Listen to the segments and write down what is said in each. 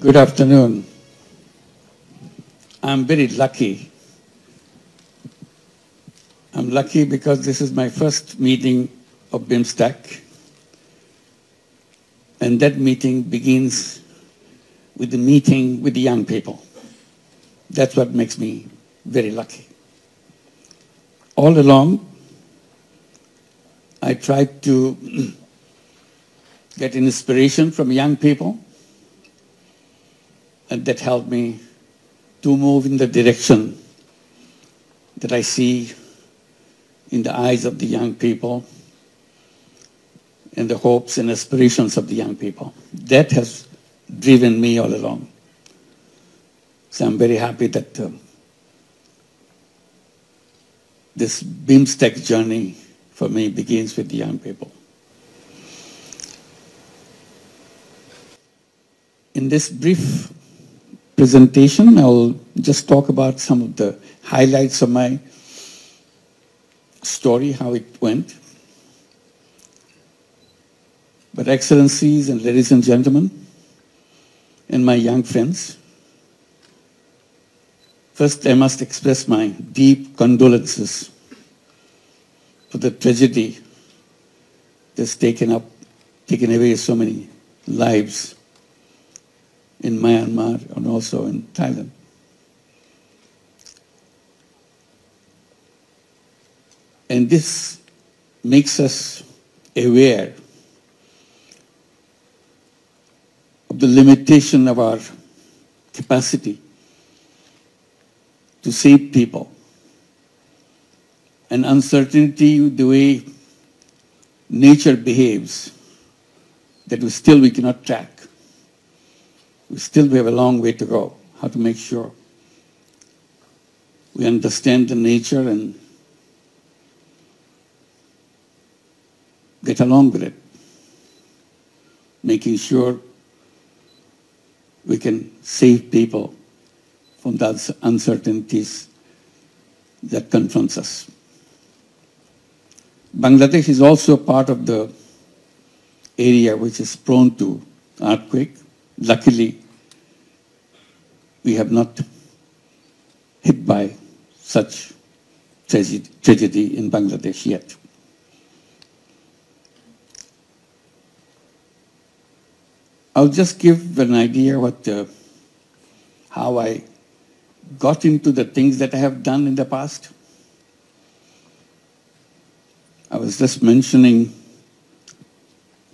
Good afternoon. I'm very lucky. I'm lucky because this is my first meeting of BIMSTEC. And that meeting begins with the meeting with the young people. That's what makes me very lucky. All along, I tried to get inspiration from young people, and that helped me to move in the direction that I see in the eyes of the young people and the hopes and aspirations of the young people. That has driven me all along. So I'm very happy that this BIMSTEC journey for me begins with the young people. In this brief presentation, I'll just talk about some of the highlights of my story, how it went. But Excellencies and ladies and gentlemen, and my young friends, first I must express my deep condolences for the tragedy that's taken away so many lives in Myanmar and also in Thailand. And this makes us aware of the limitation of our capacity to save people, and uncertainty, the way nature behaves, that we cannot track. We have a long way to go, how to make sure we understand the nature and get along with it, making sure we can save people from the uncertainties that confronts us. Bangladesh is also part of the area which is prone to earthquake. Luckily, we have not hit by such tragedy in Bangladesh yet. I'll just give an idea how I got into the things that I have done in the past. I was just mentioning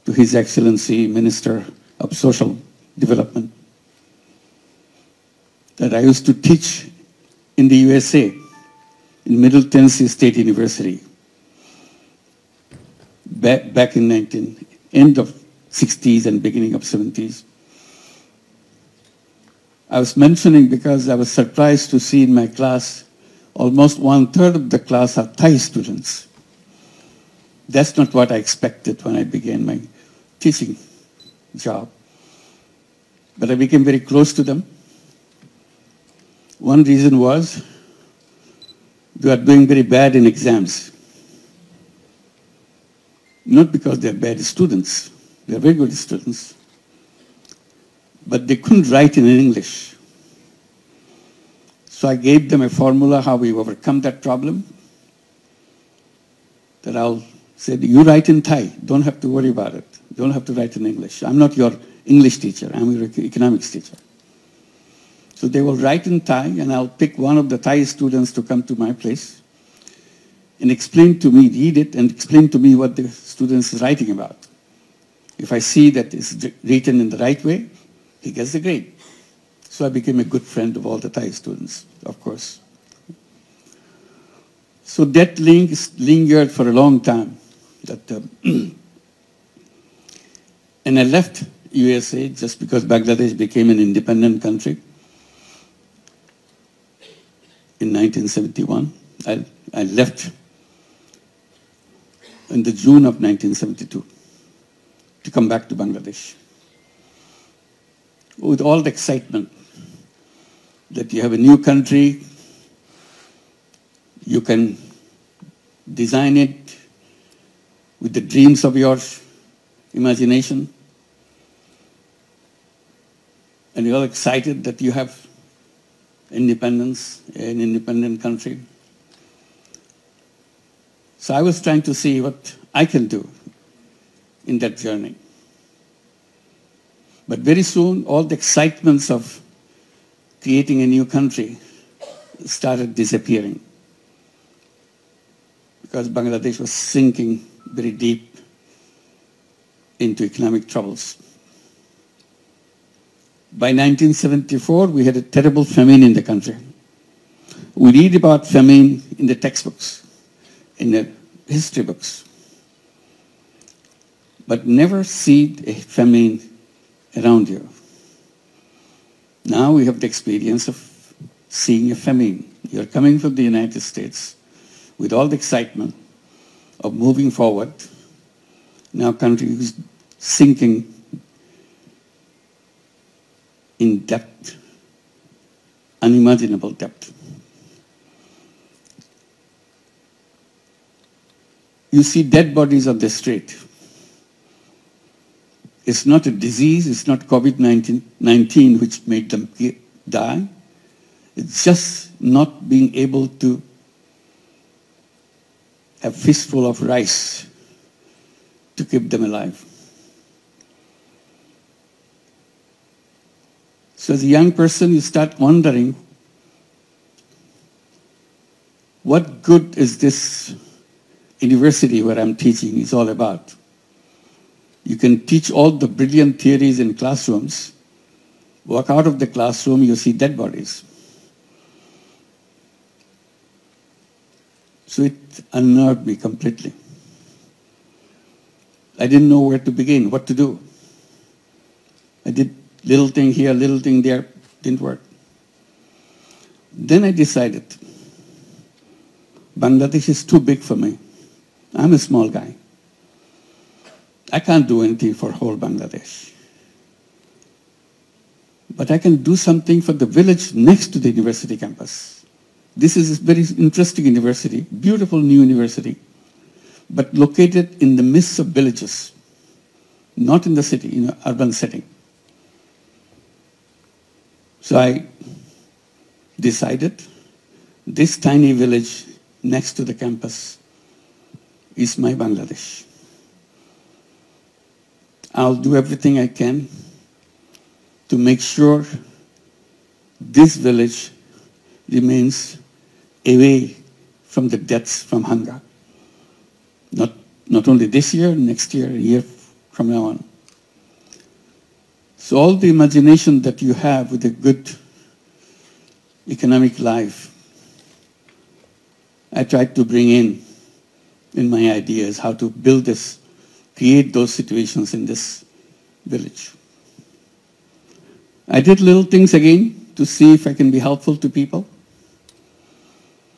to His Excellency Minister of Social Development that I used to teach in the USA, in Middle Tennessee State University, back in end of 60s and beginning of 70s. I was mentioning because I was surprised to see in my class, almost 1/3 of the class are Thai students. That's not what I expected when I began my teaching job. But I became very close to them. One reason was they are doing very bad in exams. Not because they're bad students. They're very good students. But they couldn't write in English. So I gave them a formula how we overcome that problem. That I'll say, you write in Thai, don't have to worry about it. Don't have to write in English. I'm not your English teacher, I'm your economics teacher. So they will write in Thai, and I'll pick one of the Thai students to come to my place and explain to me, read it, and explain to me what the student is writing about. If I see that it's written in the right way, he gets the grade. So I became a good friend of all the Thai students, of course. So that link lingered for a long time. And I left USA just because Bangladesh became an independent country in 1971. I left in the June of 1972 to come back to Bangladesh with all the excitement that you have a new country, you can design it with the dreams of your imagination. and you're all excited that you have independence, an independent country. So I was trying to see what I can do in that journey. But very soon, all the excitements of creating a new country started disappearing because Bangladesh was sinking very deep into economic troubles. By 1974, we had a terrible famine in the country. We read about famine in the textbooks, in the history books, but never see a famine around you. Now we have the experience of seeing a famine. You're coming from the United States with all the excitement of moving forward. Now country is sinking in debt, unimaginable debt. You see dead bodies on the street. It's not a disease, it's not COVID-19 which made them die. It's just not being able to have a fistful of rice to keep them alive. So as a young person, you start wondering, what good is this university where I'm teaching is all about? You can teach all the brilliant theories in classrooms, walk out of the classroom, you see dead bodies. So it unnerved me completely. I didn't know where to begin, what to do. I did little thing here, little thing there, didn't work. Then I decided, Bangladesh is too big for me. I'm a small guy. I can't do anything for whole Bangladesh. But I can do something for the village next to the university campus. This is a very interesting university, beautiful new university, but located in the midst of villages, not in the city, in an urban setting. So I decided this tiny village next to the campus is my Bangladesh. I'll do everything I can to make sure this village remains away from the deaths from hunger. Not only this year, next year, a year from now on. So all the imagination that you have with a good economic life, I tried to bring in my ideas, how to build this, create those situations in this village. I did little things again to see if I can be helpful to people.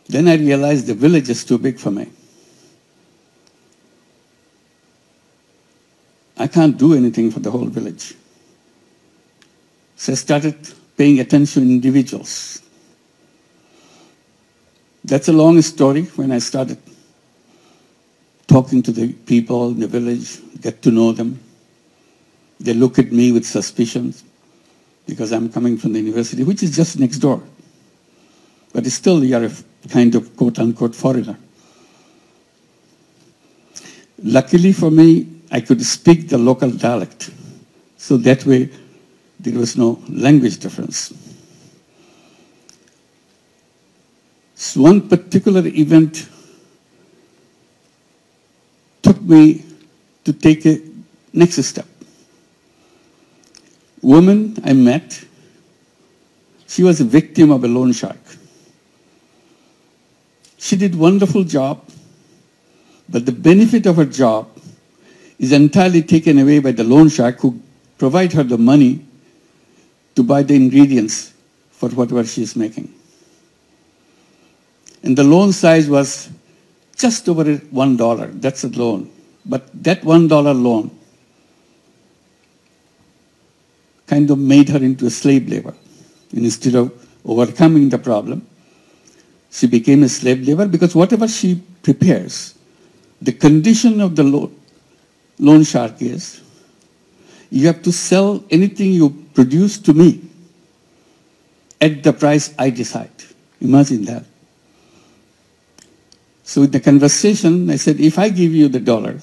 Then I realized the village is too big for me. I can't do anything for the whole village. So I started paying attention to individuals. That's a long story. When I started talking to the people in the village, get to know them, they look at me with suspicion because I'm coming from the university, which is just next door. But still, you're a kind of quote-unquote foreigner. Luckily for me, I could speak the local dialect. So that way, there was no language difference. So one particular event took me to take a next step. Woman I met, she was a victim of a loan shark. She did a wonderful job, but the benefit of her job is entirely taken away by the loan shark who provide her the money to buy the ingredients for whatever she is making. And the loan size was just over $1. That's a loan. But that $1 loan kind of made her into a slave labor. And instead of overcoming the problem, she became a slave labor because whatever she prepares, the condition of the loan shark is, you have to sell anything you produce to me at the price I decide. Imagine that. So in the conversation, I said, if I give you the dollar,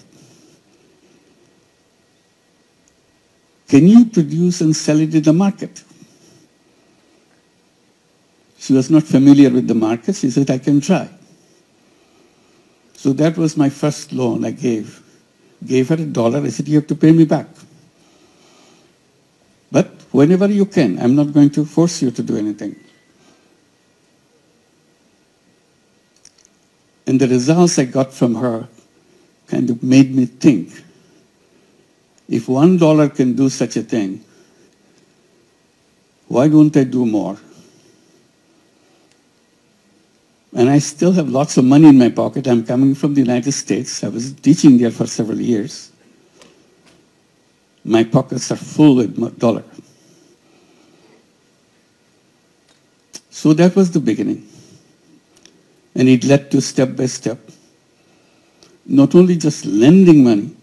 can you produce and sell it in the market? She was not familiar with the market. She said, I can try. So that was my first loan I gave. Gave her $1. I said, you have to pay me back. But whenever you can, I'm not going to force you to do anything. And the results I got from her kind of made me think, if $1 can do such a thing, why don't I do more? And I still have lots of money in my pocket. I'm coming from the United States. I was teaching there for several years. My pockets are full with dollar. So that was the beginning. And it led to step by step, not only just lending money,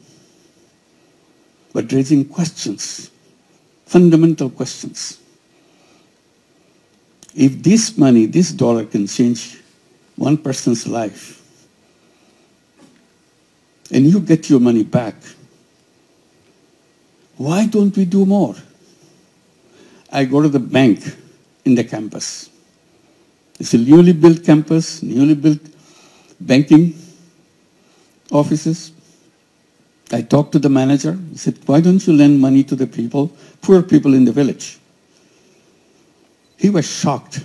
but raising questions, fundamental questions. If this money, this dollar can change one person's life, and you get your money back, why don't we do more? I go to the bank in the campus. It's a newly built campus, newly built banking offices. I talked to the manager. He said, why don't you lend money to the people, poor people in the village? He was shocked.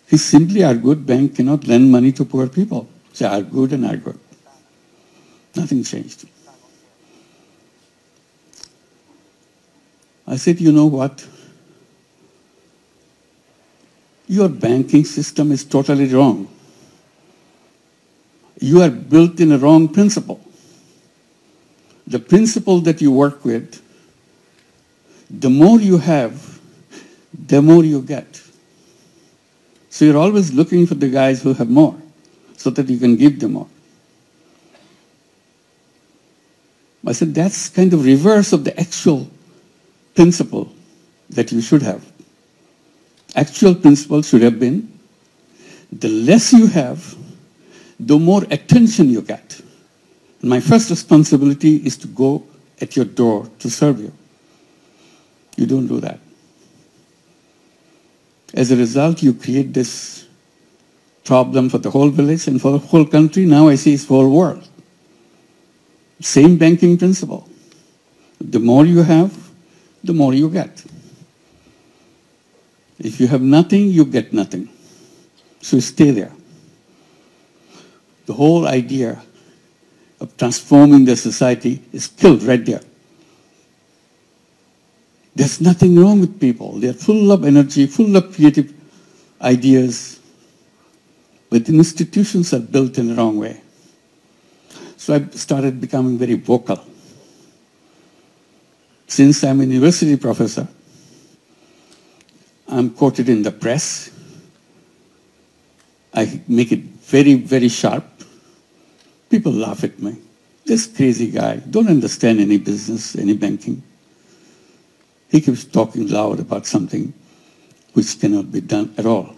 He simply argued, bank cannot lend money to poor people. So I argued and argued. Nothing changed. I said, you know what? Your banking system is totally wrong. You are built in a wrong principle. The principle that you work with, the more you have, the more you get. So you're always looking for the guys who have more so that you can give them more. I said, that's kind of reverse of the actual principle that you should have. Actual principle should have been, the less you have, the more attention you get. And my first responsibility is to go at your door to serve you. You don't do that. As a result, you create this problem for the whole village and for the whole country. Now I see it's the whole world. Same banking principle. The more you have, the more you get. If you have nothing, you get nothing. So stay there. The whole idea of transforming the society is killed right there. There's nothing wrong with people. They're full of energy, full of creative ideas, but the institutions are built in the wrong way. So I started becoming very vocal. Since I'm a university professor, I'm quoted in the press. I make it very, very sharp. People laugh at me. This crazy guy, don't understand any business, any banking. He keeps talking loud about something which cannot be done at all.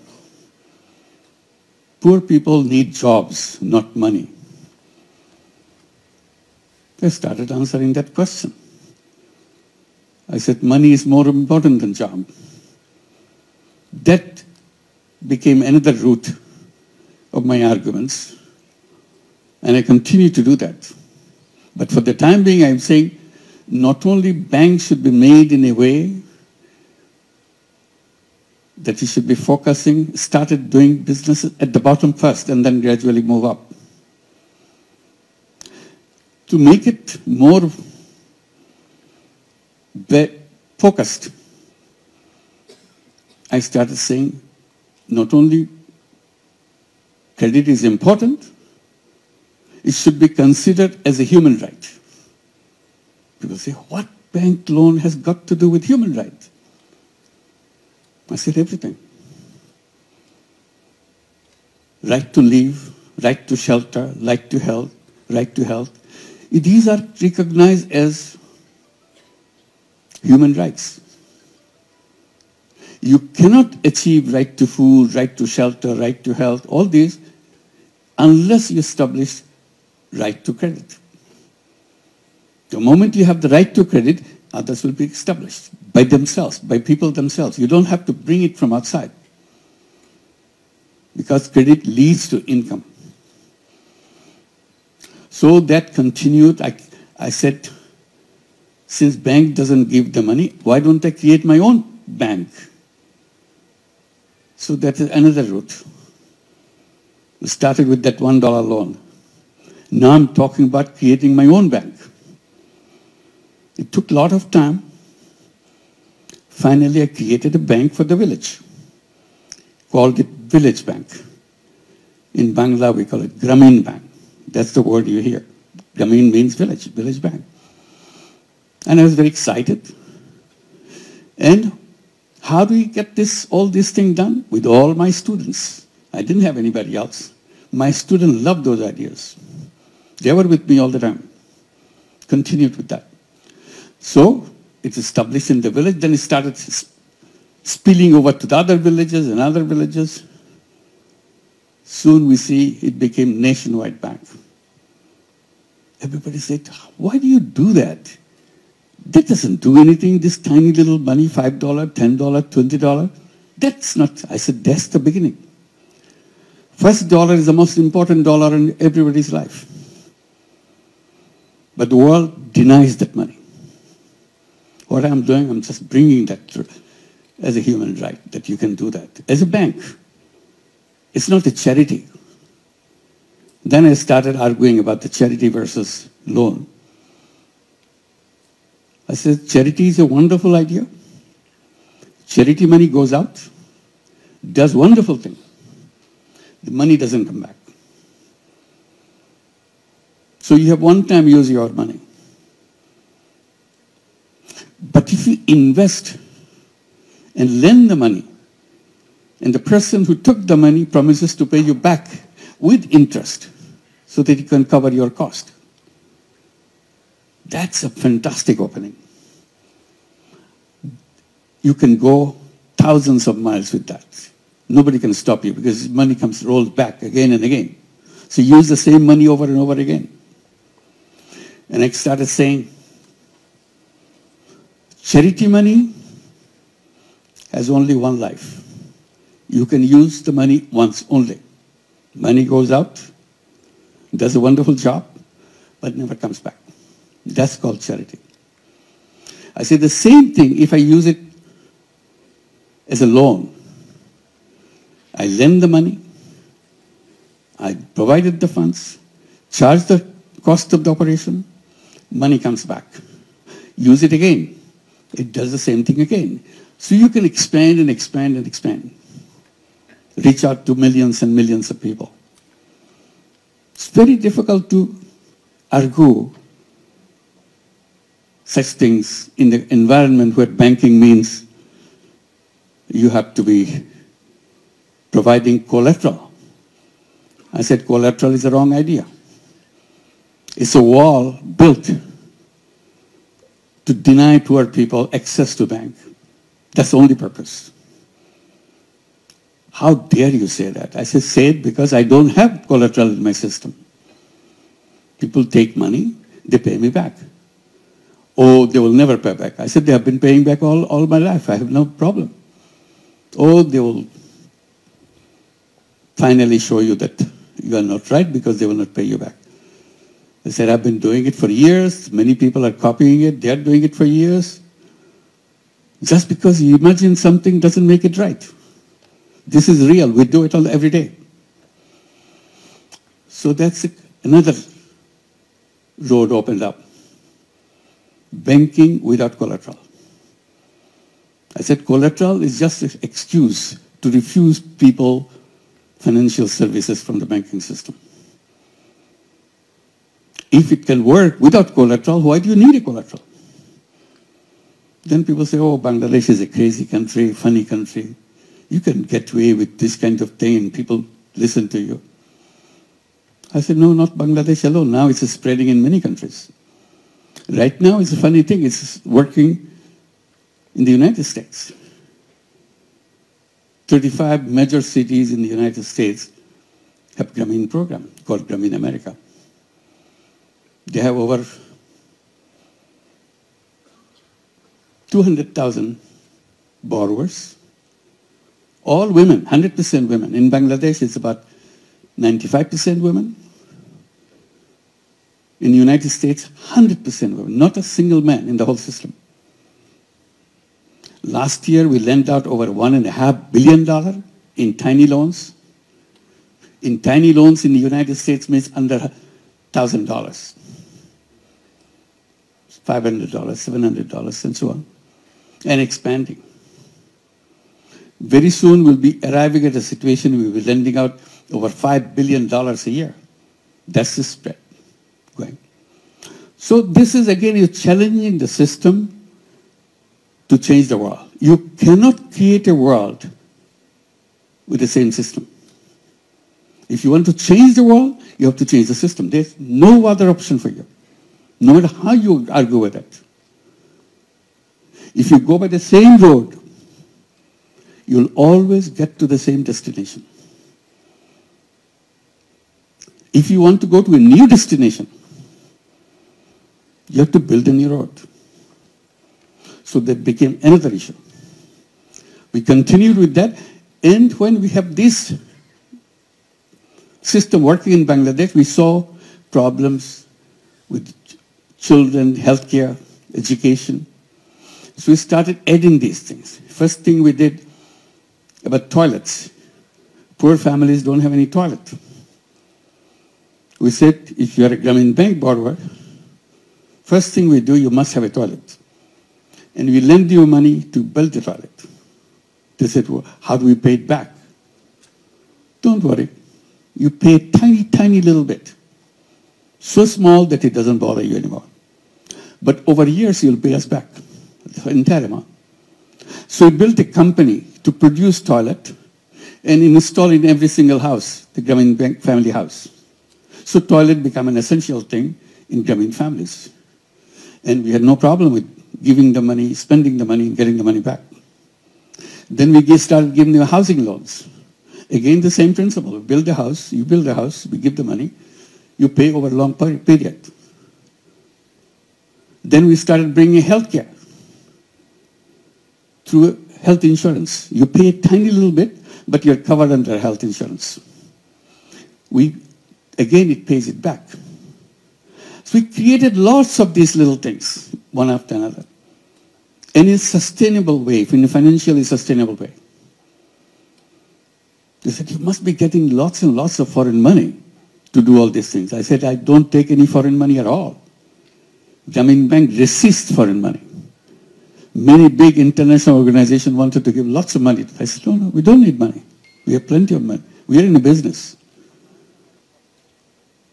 Poor people need jobs, not money. I started answering that question. I said, money is more important than job. That became another root of my arguments, and I continue to do that. But for the time being, I'm saying not only banks should be made in a way that you should be focusing, started doing business at the bottom first and then gradually move up. To make it more focused, I started saying not only credit is important, it should be considered as a human right. People say, what bank loan has got to do with human rights? I said, everything. Right to live, right to shelter, right to health, right to health. These are recognized as human rights. You cannot achieve right to food, right to shelter, right to health, all these, unless you establish right to credit. The moment you have the right to credit, others will be established by themselves, by people themselves. You don't have to bring it from outside, because credit leads to income. So that continued. I said, since bank doesn't give the money, why don't I create my own bank? So that is another route. We started with that $1 loan. Now I'm talking about creating my own bank. It took a lot of time. Finally, I created a bank for the village. Called it Village Bank. In Bangla, we call it Gramin Bank. That's the word you hear. Gramin means village, village bank. And I was very excited. And how do we get all this thing done? With all my students. I didn't have anybody else. My students loved those ideas. They were with me all the time. Continued with that. So it's established in the village, then it started spilling over to the other villages and other villages. Soon we see it became nationwide bank. Everybody said, why do you do that? That doesn't do anything, this tiny little money, $5, $10, $20. That's not, I said, that's the beginning. First dollar is the most important dollar in everybody's life. But the world denies that money. What I'm doing, I'm just bringing that as a human right, that you can do that. As a bank, it's not a charity. Then I started arguing about the charity versus loan. I said, charity is a wonderful idea. Charity money goes out, does wonderful things. The money doesn't come back. So you have one time use your money. But if you invest and lend the money, and the person who took the money promises to pay you back with interest so that you can cover your cost, that's a fantastic opening. You can go thousands of miles with that. Nobody can stop you because money rolls back again and again. So use the same money over and over again. And I started saying, charity money has only one life. You can use the money once only. Money goes out, does a wonderful job, but never comes back. That's called charity. I say the same thing if I use it as a loan. I lend the money, I provided the funds, charge the cost of the operation, money comes back. Use it again. It does the same thing again. So you can expand and expand and expand. Reach out to millions and millions of people. It's very difficult to argue such things in the environment where banking means you have to be providing collateral. I said collateral is the wrong idea. It's a wall built to deny poor people access to bank. That's the only purpose. How dare you say that? I say it because I don't have collateral in my system. People take money, they pay me back. Oh, they will never pay back. I said, they have been paying back all my life. I have no problem. Oh, they will finally show you that you are not right because they will not pay you back. I said, I've been doing it for years. Many people are copying it. They are doing it for years. Just because you imagine something doesn't make it right. This is real. We do it every day. So that's another road opened up. Banking without collateral. I said collateral is just an excuse to refuse people financial services from the banking system. If it can work without collateral, why do you need a collateral? Then people say, oh, Bangladesh is a crazy country, funny country. You can get away with this kind of thing and people listen to you. I said, no, not Bangladesh alone. Now it's spreading in many countries. Right now, it's a funny thing. It's working in the United States. 35 major cities in the United States have Grameen program called Grameen America. They have over 200,000 borrowers, all women, 100% women. In Bangladesh, it's about 95% women. In the United States, 100% women, not a single man in the whole system. Last year, we lent out over $1.5 billion in tiny loans. In tiny loans in the United States means under $1,000, $500, $700, and so on, and expanding. Very soon, we'll be arriving at a situation where we'll be lending out over $5 billion a year. That's the spread going. So this is, again, you're challenging the system to change the world. You cannot create a world with the same system. If you want to change the world, you have to change the system. There's no other option for you, no matter how you argue with it. If you go by the same road, you'll always get to the same destination. If you want to go to a new destination, you have to build a new road. So that became another issue. We continued with that, and when we have this system working in Bangladesh, we saw problems with children, healthcare, education. So we started adding these things. First thing we did about toilets. Poor families don't have any toilet. We said, if you are a Grameen Bank borrower, first thing we do, you must have a toilet. And we lend you money to build the toilet. They said, well, how do we pay it back? Don't worry. You pay a tiny, tiny little bit. So small that it doesn't bother you anymore. But over years, you'll pay us back the entire amount. So we built a company to produce toilet and install in every single house, the Grameen Bank family house. So toilet became an essential thing in Grameen families. And we had no problem with giving the money, spending the money, and getting the money back. Then we started giving them housing loans. Again, the same principle. We build a house, you build a house, we give the money, you pay over a long period. Then we started bringing healthcare through health insurance. You pay a tiny little bit, but you're covered under health insurance. Again, it pays it back. So we created lots of these little things, one after another, in a sustainable way, in a financially sustainable way. They said, you must be getting lots and lots of foreign money to do all these things. I said, I don't take any foreign money at all. Grameen Bank resists foreign money. Many big international organizations wanted to give lots of money. I said, no, we don't need money. We have plenty of money. We are in a business.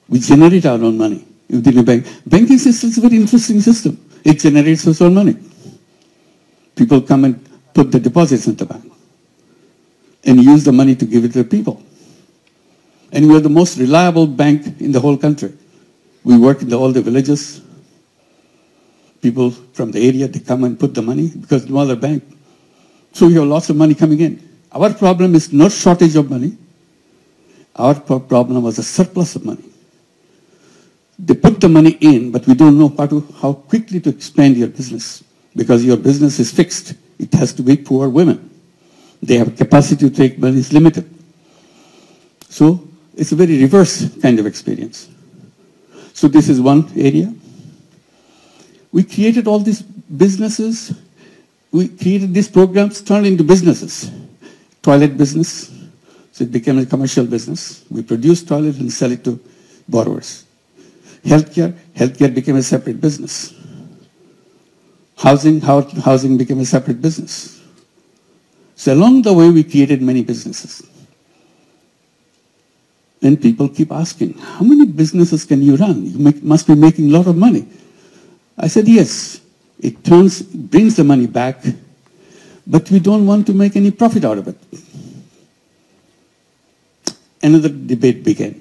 We generate our own money within a bank. Banking system is a very interesting system. It generates its own money. People come and put the deposits in the bank and use the money to give it to the people. And we are the most reliable bank in the whole country. We work in all the villages. People from the area, they come and put the money because no other bank. So we have lots of money coming in. Our problem is not shortage of money. Our problem was a surplus of money. They put the money in, but we don't know how quickly to expand your business because your business is fixed. It has to be poor women. They have capacity to take money is limited. So it's a very reverse kind of experience. So this is one area. We created all these businesses. We created these programs, turned into businesses. Toilet business, so it became a commercial business. We produce toilet and sell it to borrowers. Healthcare became a separate business. Housing became a separate business. So along the way, we created many businesses. And people keep asking, how many businesses can you run? You must be making a lot of money. I said, yes, it brings the money back, but we don't want to make any profit out of it. Another debate began.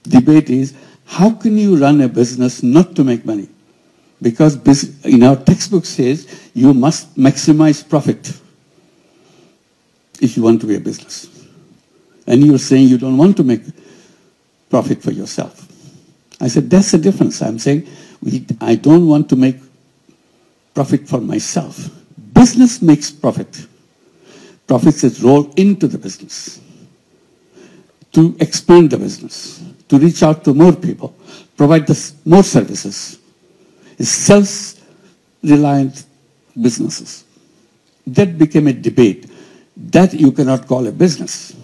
Debate is, how can you run a business not to make money? Because in our textbook says, you must maximize profit. if you want to be a business. And you're saying you don't want to make profit for yourself. I said, that's the difference. I'm saying I don't want to make profit for myself. Business makes profit. Profits is rolled into the business to expand the business, to reach out to more people, provide more services. It's self-reliant businesses. That became a debate. That you cannot call a business.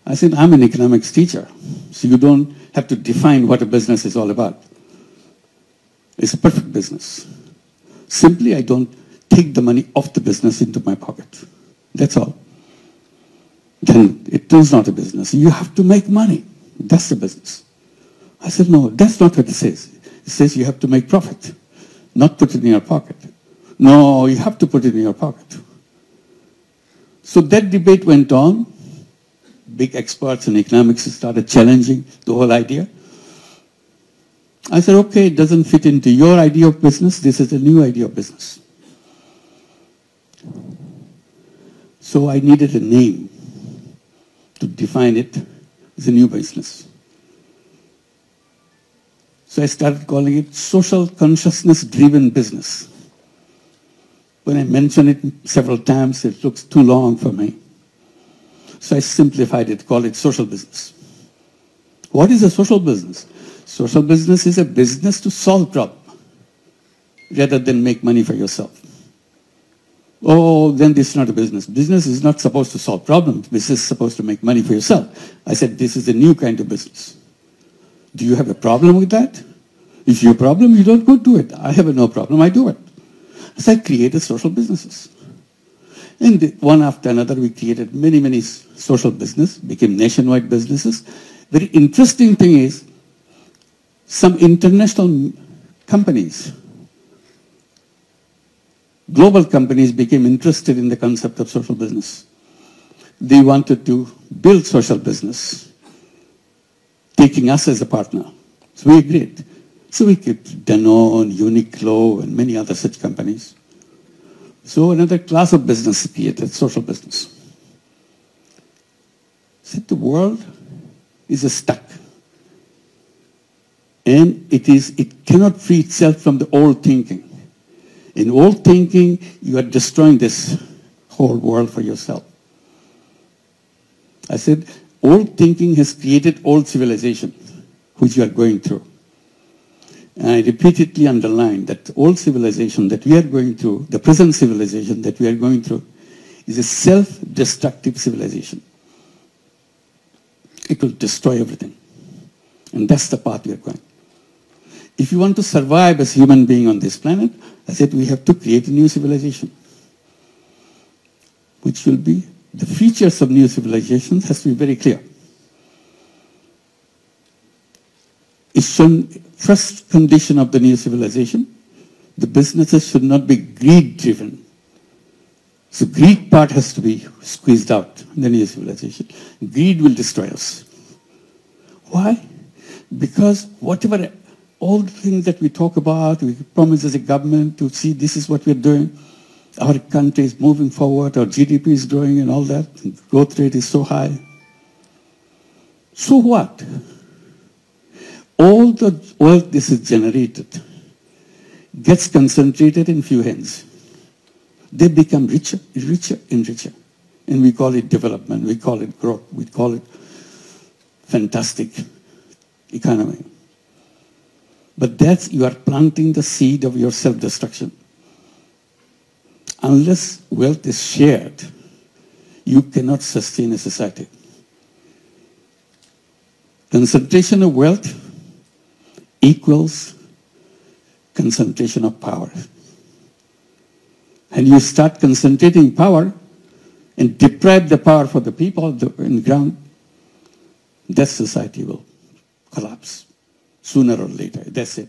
I said, I'm an economics teacher, so you don't have to define what a business is all about. It's a perfect business. Simply, I don't take the money off the business into my pocket. That's all. Then it is not a business. You have to make money. That's the business. I said, no, that's not what it says. It says you have to make profit, not put it in your pocket. No, you have to put it in your pocket. So that debate went on. Big experts in economics started challenging the whole idea. I said, okay, it doesn't fit into your idea of business. This is a new idea of business. So I needed a name to define it as a new business. So I started calling it social consciousness-driven business. When I mention it several times, it looks too long for me. So I simplified it, call it social business. What is a social business? Social business is a business to solve problems rather than make money for yourself. Oh, then this is not a business. Business is not supposed to solve problems. Business is supposed to make money for yourself. I said, this is a new kind of business. Do you have a problem with that? If you have a problem, you don't go do it. I have no problem, I do it. So I created social businesses. And one after another, we created many, many social business, became nationwide businesses. Very interesting thing is, some international companies, global companies became interested in the concept of social business. They wanted to build social business, taking us as a partner. So we agreed. So we kept Danone, Uniqlo, and many other such companies. So another class of business created, social business. Said the world is stuck. And it cannot free itself from the old thinking. In old thinking, you are destroying this whole world for yourself. I said, old thinking has created old civilization, which you are going through. And I repeatedly underline that old civilization that we are going through, the present civilization that we are going through, is a self-destructive civilization. It will destroy everything. And that's the path we are going. If you want to survive as human being on this planet, I said we have to create a new civilization, which will be, the features of new civilizations has to be very clear. First condition of the new civilization, the businesses should not be greed-driven. So greed part has to be squeezed out in the new civilization. Greed will destroy us. Why? Because whatever, all the things that we talk about, we promise as a government to see this is what we're doing, our country is moving forward, our GDP is growing and all that, growth rate is so high. So what? All the wealth this is generated gets concentrated in few hands. They become richer, richer and richer. And we call it development, we call it growth, we call it fantastic economy. But that's, you are planting the seed of your self-destruction. Unless wealth is shared, you cannot sustain a society. Concentration of wealth equals concentration of power. And you start concentrating power and deprive the power for the people on the ground, that society will collapse sooner or later. That's it.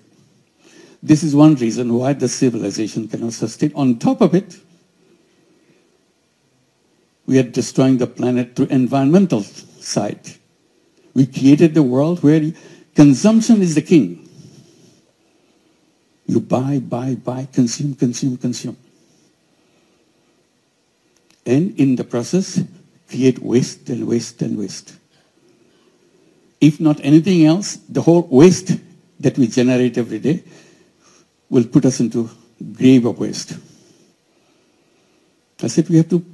This is one reason why the civilization cannot sustain. On top of it, we are destroying the planet through environmental side. We created the world where consumption is the king. You buy, buy, buy, consume, consume, consume. and in the process, create waste and waste and waste. If not anything else, the whole waste that we generate every day will put us into grave of waste. I said we have to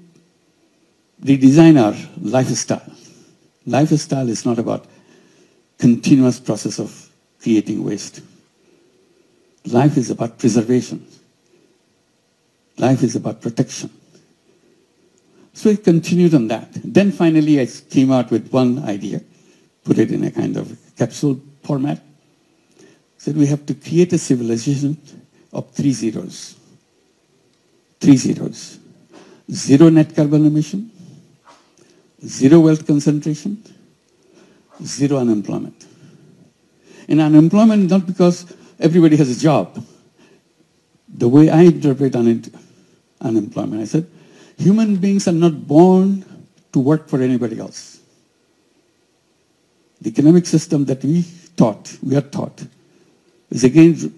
redesign our lifestyle. Lifestyle is not about continuous process of creating waste. Life is about preservation. Life is about protection. So I continued on that. Then finally I came out with one idea, put it in a kind of capsule format. Said we have to create a civilization of 3 zeros. 3 zeros. 0 net carbon emission, 0 wealth concentration, 0 unemployment. And unemployment not because everybody has a job. The way I interpret unemployment, I said, human beings are not born to work for anybody else. The economic system that we are taught, is again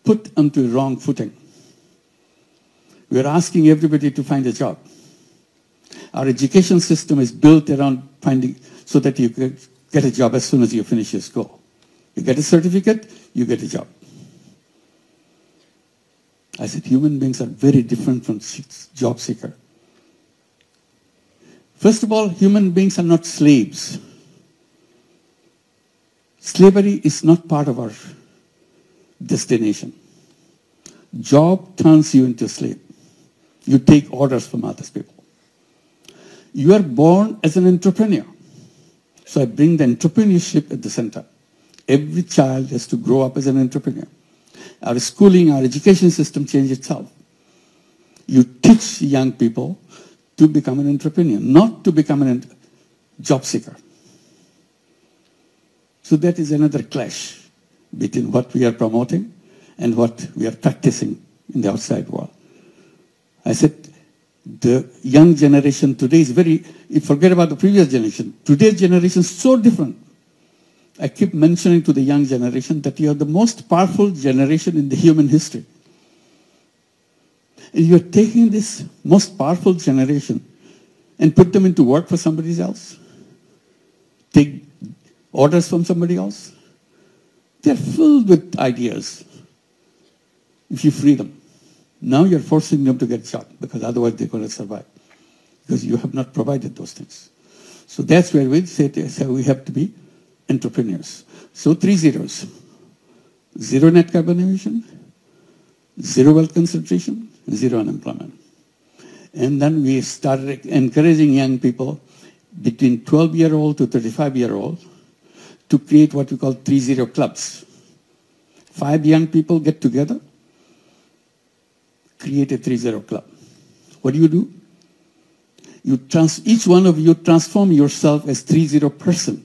put onto a wrong footing. We are asking everybody to find a job. Our education system is built around finding, so that you can get a job as soon as you finish your school. You get a certificate, you get a job. I said, human beings are very different from job seeker. First of all, human beings are not slaves. Slavery is not part of our destination. Job turns you into a slave. You take orders from other people. You are born as an entrepreneur. So I bring the entrepreneurship at the center. Every child has to grow up as an entrepreneur. Our schooling, our education system changes itself. You teach young people to become an entrepreneur, not to become a job seeker. So that is another clash between what we are promoting and what we are practicing in the outside world. I said, the young generation today is you forget about the previous generation. Today's generation is so different. I keep mentioning to the young generation that you are the most powerful generation in the human history. And you are taking this most powerful generation and put them into work for somebody else. Take orders from somebody else. They are filled with ideas. If you free them. Now you're forcing them to get shot because otherwise they're going to survive. Because you have not provided those things. So that's where we say we have to be entrepreneurs. So 3 zeros. 0 net carbon emission, 0 wealth concentration, 0 unemployment. And then we started encouraging young people between 12-year-old to 35-year-old to create what we call 3-0 clubs. 5 young people get together, create a 3-0 club. What do? Each one of you transform yourself as 3-0 person.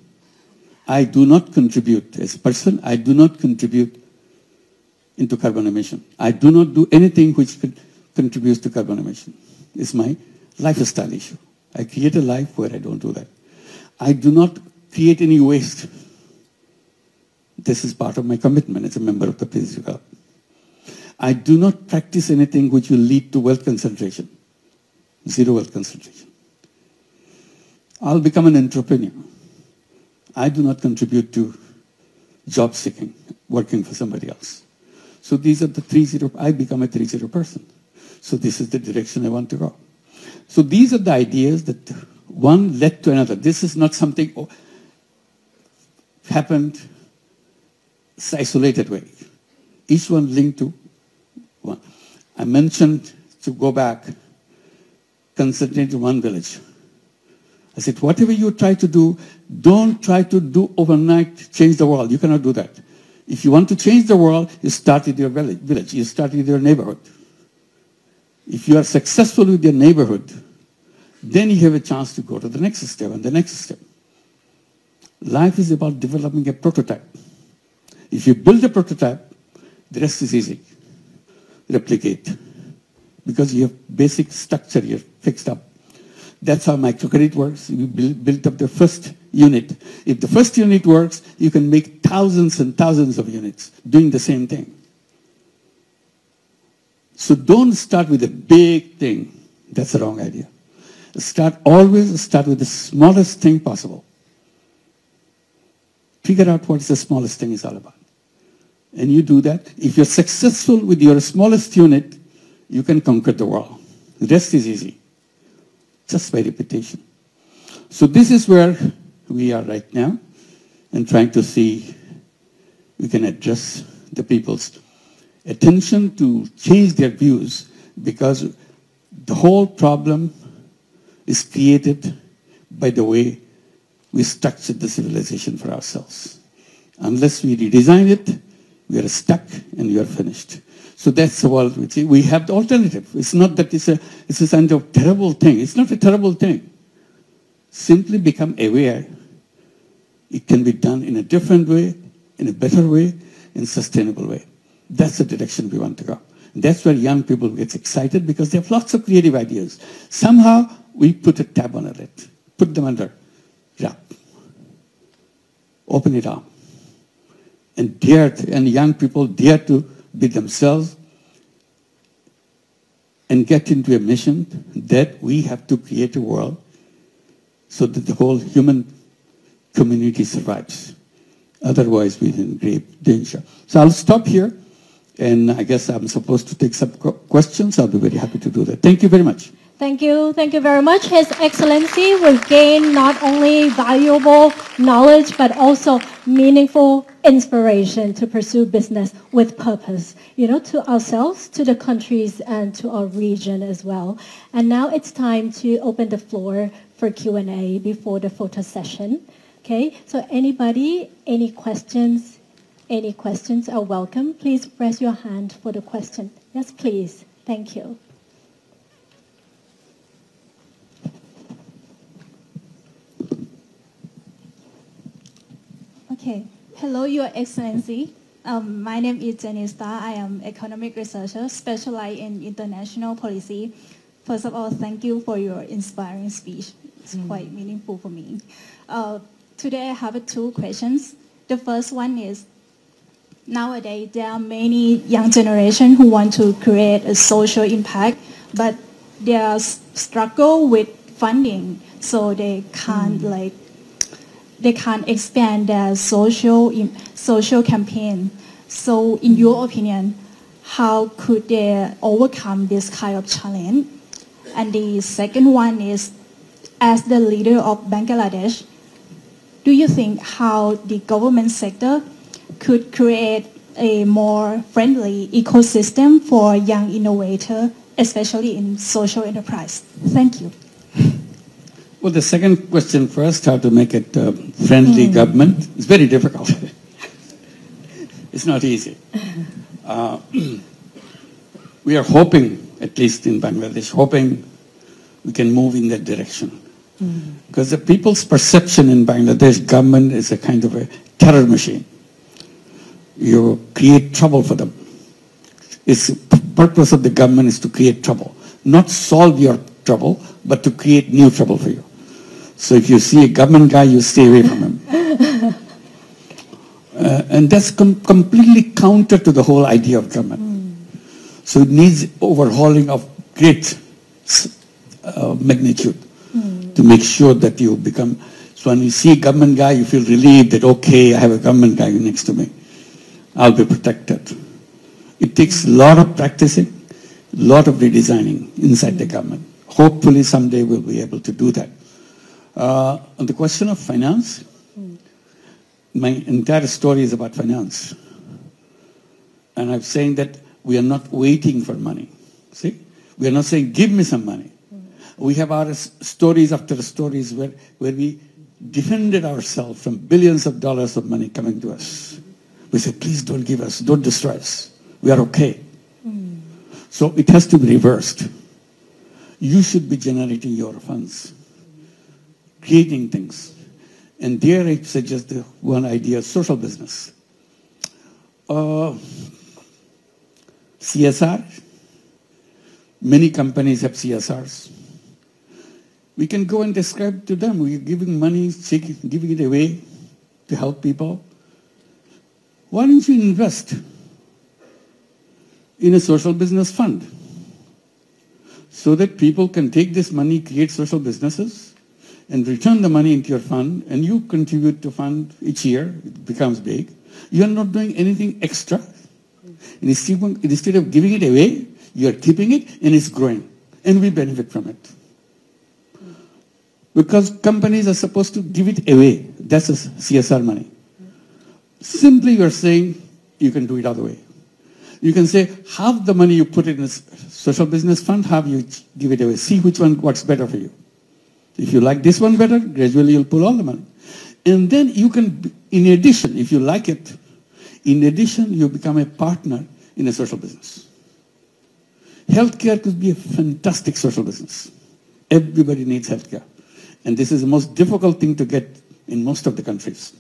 I do not contribute as a person. I do not contribute into carbon emission. I do not do anything which contributes to carbon emission. It's my lifestyle issue. I create a life where I don't do that. I do not create any waste. This is part of my commitment as a member of the Peace Club. I do not practice anything which will lead to wealth concentration. 0 wealth concentration. I'll become an entrepreneur. I do not contribute to job seeking, working for somebody else. So these are the 3-0, I become a 3-0 person. So this is the direction I want to go. So these are the ideas that one led to another. This is not something happened isolated way. Each one linked to one. I mentioned, to go back, concentrate in one village. I said, whatever you try to do, don't try to do overnight, change the world. You cannot do that. If you want to change the world, you start with your village. You start with your neighborhood. If you are successful with your neighborhood, then you have a chance to go to the next step and the next step. Life is about developing a prototype. If you build a prototype, the rest is easy. Replicate. Because you have basic structure, you're fixed up. That's how microcredit works. You build up the first unit. If the first unit works, you can make thousands and thousands of units doing the same thing. So don't start with a big thing. That's the wrong idea. Always start with the smallest thing possible. Figure out what the smallest thing is all about. And you do that. If you're successful with your smallest unit, you can conquer the world. The rest is easy, just by repetition. So this is where we are right now, and trying to see we can address the people's attention to change their views, because the whole problem is created by the way we structured the civilization for ourselves. Unless we redesign it, we are stuck and we are finished. So that's the world we see. We have the alternative. It's not that it's a kind of terrible thing. It's not a terrible thing. Simply become aware. It can be done in a different way, in a better way, in a sustainable way. That's the direction we want to go. And that's where young people get excited, because they have lots of creative ideas. Somehow we put a tab on it, put them under wrap, open it up, and young people dare to be themselves and get into a mission that we have to create a world so that the whole human community survives. Otherwise, we're in grave danger. So I'll stop here, and I guess I'm supposed to take some questions. I'll be very happy to do that. Thank you very much. Thank you very much. His Excellency will gain not only valuable knowledge, but also meaningful inspiration to pursue business with purpose, to ourselves, to the countries, and to our region as well. And now it's time to open the floor for Q&A before the photo session. Okay, so anybody, any questions are welcome. Please raise your hand for the question. Yes, please. Thank you. Okay. Hello, Your Excellency. My name is Jenny Starr. I am economic researcher specialized in international policy. First of all, thank you for your inspiring speech. It's quite meaningful for me. Today I have two questions. The first one is, nowadays there are many young generation who want to create a social impact, but they are struggle with funding, so they can't expand their social campaign. So in your opinion, how could they overcome this kind of challenge? And the second one is, as the leader of Bangladesh, do you think how the government sector could create a more friendly ecosystem for young innovators, especially in social enterprise? Thank you. Well, the second question first, how to make it friendly government. It's very difficult. It's not easy. We are hoping, at least in Bangladesh, we can move in that direction. Because the people's perception in Bangladesh government is a kind of a terror machine. You create trouble for them. The purpose of the government is to create trouble. Not solve your trouble, but to create new trouble for you. So if you see a government guy, you stay away from him. And that's completely counter to the whole idea of government. So it needs overhauling of great magnitude to make sure that you become, so when you see a government guy, you feel relieved that, okay, I have a government guy next to me. I'll be protected. It takes a lot of practicing, a lot of redesigning inside the government. Hopefully someday we'll be able to do that. On the question of finance, my entire story is about finance. And I'm saying that we are not waiting for money. See? We are not saying, give me some money. We have our stories after stories where we defended ourselves from billions of dollars of money coming to us. We said, please don't give us, don't destroy us. We are okay. So it has to be reversed. You should be generating your funds, creating things. And there I suggest the one idea, social business. CSR. Many companies have CSRs. We can go and describe to them. We're giving money, giving it away to help people. Why don't you invest in a social business fund? so that people can take this money, create social businesses, and return the money into your fund, and you contribute to fund each year, it becomes big. You are not doing anything extra. And instead of giving it away, you are keeping it, and it's growing, and we benefit from it. Because companies are supposed to give it away. That's a CSR money. Simply you are saying you can do it other way. You can say half the money you put in a social business fund, half you give it away. See which one works better for you. If you like this one better, gradually you'll pull all the money. And then you can, in addition, if you like it, in addition, you become a partner in a social business. Healthcare could be a fantastic social business. Everybody needs healthcare. And this is the most difficult thing to get in most of the countries.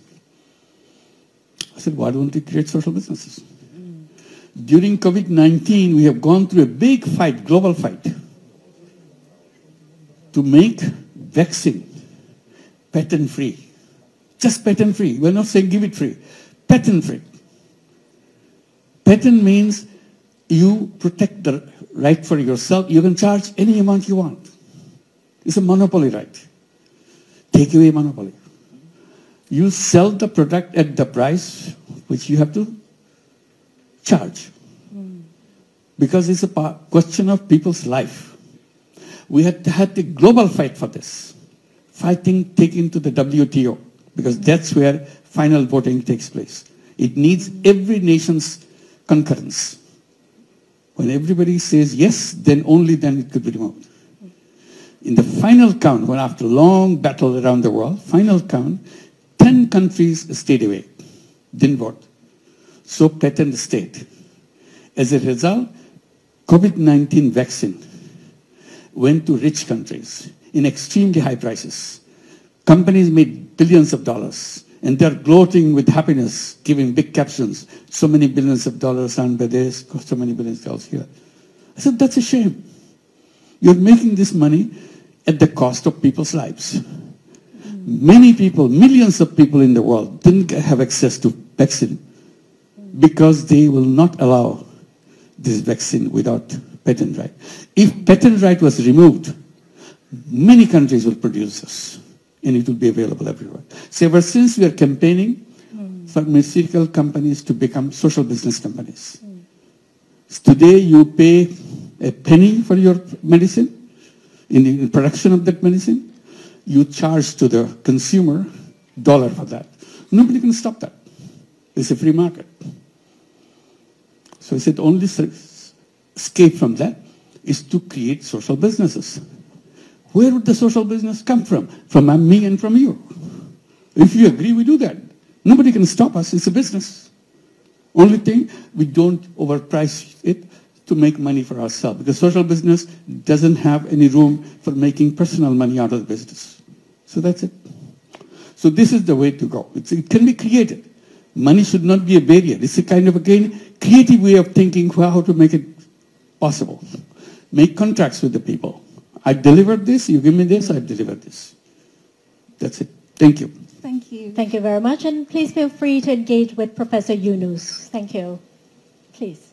I said, why don't we create social businesses? During COVID-19, we have gone through a big fight, global fight, to make vaccine patent-free. Just patent-free. We're not saying give it free. Patent-free. Patent means you protect the right for yourself. You can charge any amount you want. It's a monopoly right. Take away monopoly. You sell the product at the price which you have to charge. Because it's a question of people's life. We had a global fight for this. Fighting taken to the WTO, because that's where final voting takes place. It needs every nation's concurrence. When everybody says yes, then only then it could be removed. In the final count, when after long battle around the world, final count, 10 countries stayed away, didn't vote. So patent stayed. As a result, COVID-19 vaccine went to rich countries in extremely high prices. Companies made billions of dollars, and they're gloating with happiness, giving big captions. So many billions of dollars earned by this, so many billions of dollars here. I said, that's a shame. You're making this money at the cost of people's lives. Many people, millions of people in the world didn't have access to vaccine because they will not allow this vaccine without patent right. If patent right was removed, many countries will produce this, and it will be available everywhere. So ever since we are campaigning pharmaceutical companies to become social business companies. Today you pay a penny for your medicine, in the production of that medicine, you charge to the consumer $1 for that. Nobody can stop that. It's a free market. So I said, only escape from that is to create social businesses. Where would the social business come from? From me and from you. If you agree, we do that. Nobody can stop us. It's a business. Only thing, we don't overprice it to make money for ourselves, because social business doesn't have any room for making personal money out of the business. So that's it. So this is the way to go. It can be created. Money should not be a barrier. It's a kind of, again, creative way of thinking how to make it possible. Make contracts with the people. I delivered this, you give me this, I deliver this. That's it. Thank you. Thank you. Thank you very much. And please feel free to engage with Professor Yunus. Thank you. Please.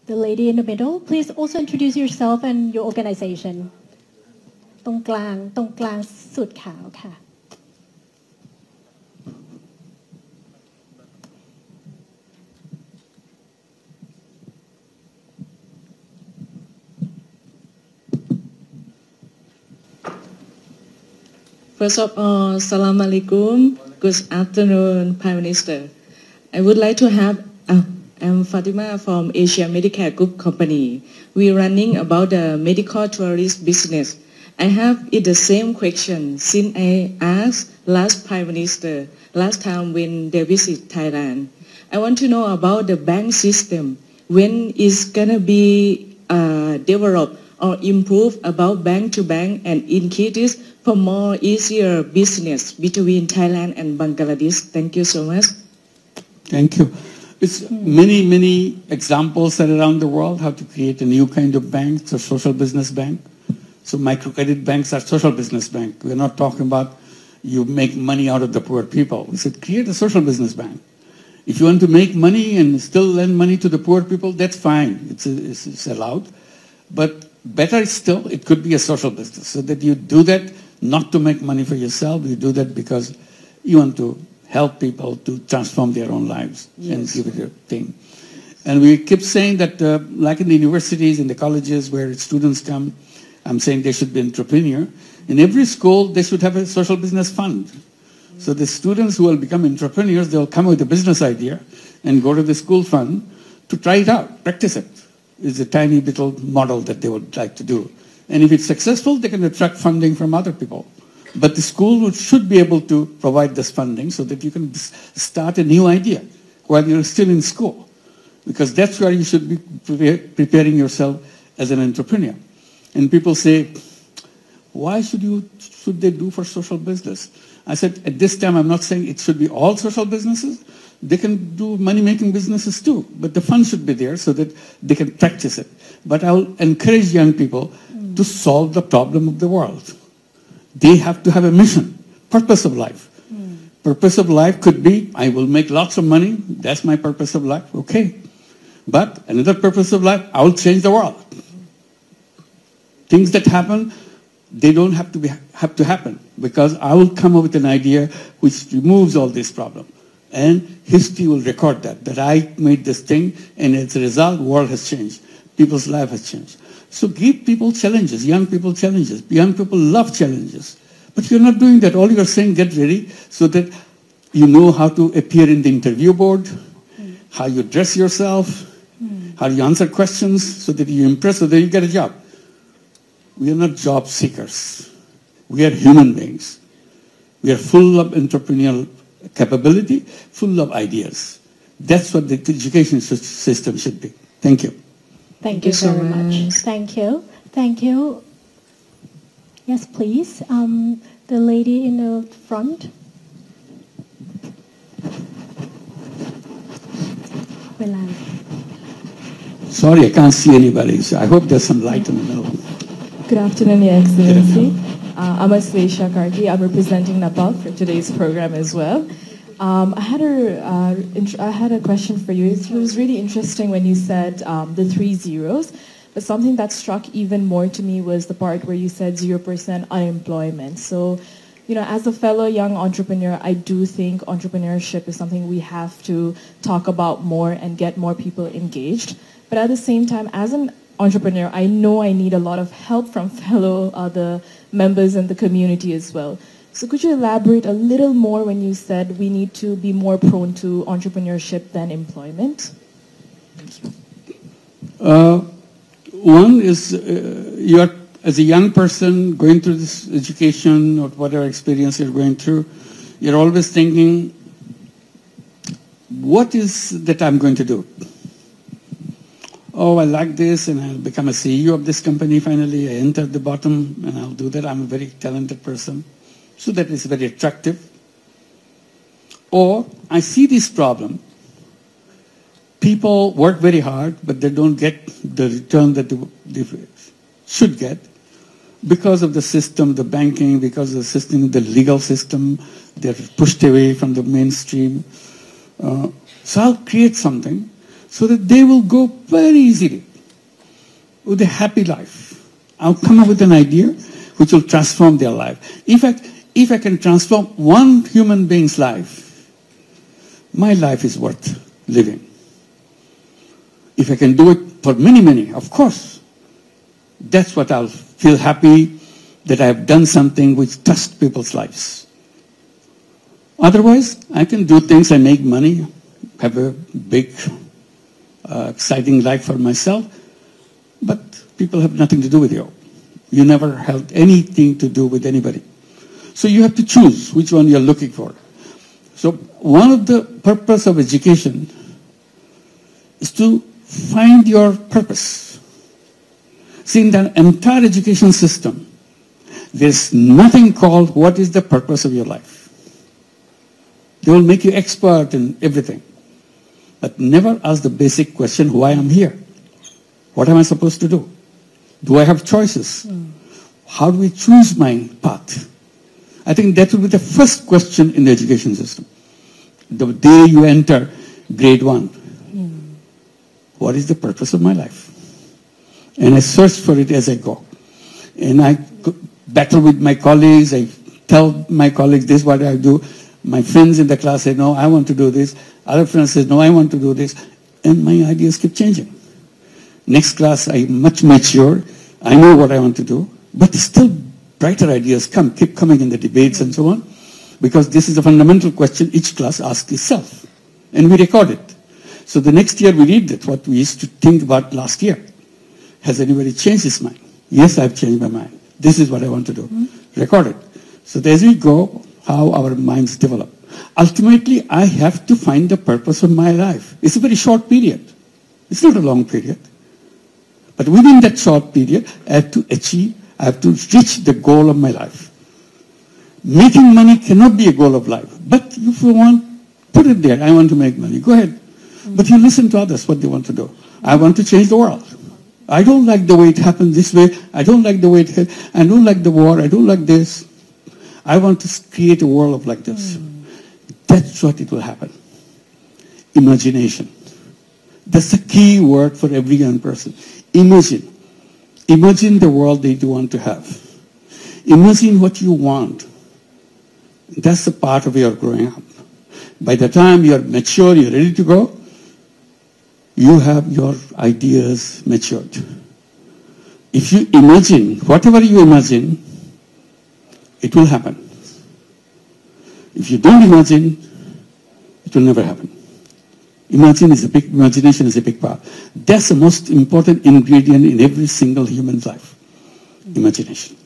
The lady in the middle, please also introduce yourself and your organization. ตรงกลางสุดขาวค่ะ First of all, Assalamu alaikum. Good afternoon, Prime Minister. I would like to have, I'm Fatima from Asia Medicare Group Company. We're running about the medical tourist business. I have the same question since I asked last Prime Minister, last time when they visit Thailand. I want to know about the bank system. When is going to be developed or improved about bank to bank and increase for more easier business between Thailand and Bangladesh. Thank you so much. Thank you. It's many examples are around the world how to create a new kind of bank, it's a social business bank. So microcredit banks are social business bank. We're not talking about you make money out of the poor people. We said create a social business bank. If you want to make money and still lend money to the poor people, that's fine. It's allowed. But better still, it could be a social business, so that you do that not to make money for yourself, you do that because you want to help people to transform their own lives and give it a thing. And we keep saying that, like in the universities, in the colleges where students come, I'm saying they should be entrepreneur. In every school, they should have a social business fund. So the students who will become entrepreneurs, they'll come with a business idea and go to the school fund to try it out, practice it. It's a tiny little model that they would like to do. And if it's successful, they can attract funding from other people. But the school should be able to provide this funding so that you can start a new idea while you're still in school. Because that's where you should be preparing yourself as an entrepreneur. And people say, why should they do for social business? I said, at this time, I'm not saying it should be all social businesses. They can do money-making businesses too, but the fund should be there so that they can practice it. But I'll encourage young people to solve the problem of the world. They have to have a mission, purpose of life. Purpose of life could be, I will make lots of money. That's my purpose of life. Okay. But another purpose of life, I will change the world. Things that happen, they don't have to happen because I will come up with an idea which removes all these problems. And history will record that I made this thing, and as a result, the world has changed. People's life has changed. So give people challenges, young people challenges. Young people love challenges. But you're not doing that. All you're saying, get ready so that you know how to appear in the interview board, how you dress yourself, how you answer questions so that you impress, so that you get a job. We are not job seekers. We are human beings. We are full of entrepreneurial capability, full of ideas. That's what the education system should be. Thank you. Thank you very much. Thank you. Thank you. Yes, please. The lady in the front. Sorry, I can't see anybody. So I hope there's some light in the middle. Good afternoon, Your Excellency. I'm Asleisha Karki. I'm representing Nepal for today's program as well. I had a question for you. It was really interesting when you said the 3 zeros, but something that struck even more to me was the part where you said 0% unemployment. So, you know, as a fellow young entrepreneur, I do think entrepreneurship is something we have to talk about more and get more people engaged. But at the same time, as an entrepreneur, I know I need a lot of help from fellow other members in the community as well. So could you elaborate a little more when you said we need to be more prone to entrepreneurship than employment? One is you are, as a young person going through this education or whatever experience you're going through, you're always thinking, what is that I'm going to do? Oh, I like this and I'll become a CEO of this company finally. I enter the bottom and I'll do that. I'm a very talented person. So that is very attractive. Or I see this problem. People work very hard, but they don't get the return that they should get because of the system, the banking, because of the system, the legal system. They're pushed away from the mainstream. So I'll create something so that they will go very easily with a happy life. I'll come up with an idea which will transform their life. In fact, if I can transform one human being's life, my life is worth living. If I can do it for many, many, of course, that's what I'll feel happy that I have done something which touched people's lives. Otherwise, I can do things, I make money, have a big, exciting life for myself, but people have nothing to do with you. You never held anything to do with anybody. So you have to choose which one you're looking for. So one of the purpose of education is to find your purpose. See, in the entire education system, there's nothing called what is the purpose of your life. They will make you expert in everything, but never ask the basic question, why I'm here? What am I supposed to do? Do I have choices? How do we choose my path? I think that will be the first question in the education system. The day you enter grade 1, what is the purpose of my life? And I search for it as I go. And I battle with my colleagues. I tell my colleagues, this is what I do. My friends in the class say, no, I want to do this. Other friends say, no, I want to do this. And my ideas keep changing. Next class, I'm much mature. I know what I want to do. But still, brighter ideas keep coming in the debates and so on. Because this is a fundamental question each class asks itself. And we record it. So the next year we read it, what we used to think about last year. Has anybody changed his mind? Yes, I've changed my mind. This is what I want to do. Record it. So as we go, how our minds develop. Ultimately, I have to find the purpose of my life. It's a very short period. It's not a long period. But within that short period, I have to reach the goal of my life. Making money cannot be a goal of life. But if you want, put it there. I want to make money. Go ahead. But you listen to others, what they want to do. I want to change the world. I don't like the way it happens this way. I don't like the way it happens. I don't like the war. I don't like this. I want to create a world like this. That's what it will happen. Imagination. That's the key word for every young person. Imagine. Imagine the world that you want to have. Imagine what you want. That's the part of your growing up. By the time you're mature, you're ready to go, you have your ideas matured. If you imagine, whatever you imagine, it will happen. If you don't imagine, it will never happen. Imagination is a big part. That's the most important ingredient in every single human life. Imagination.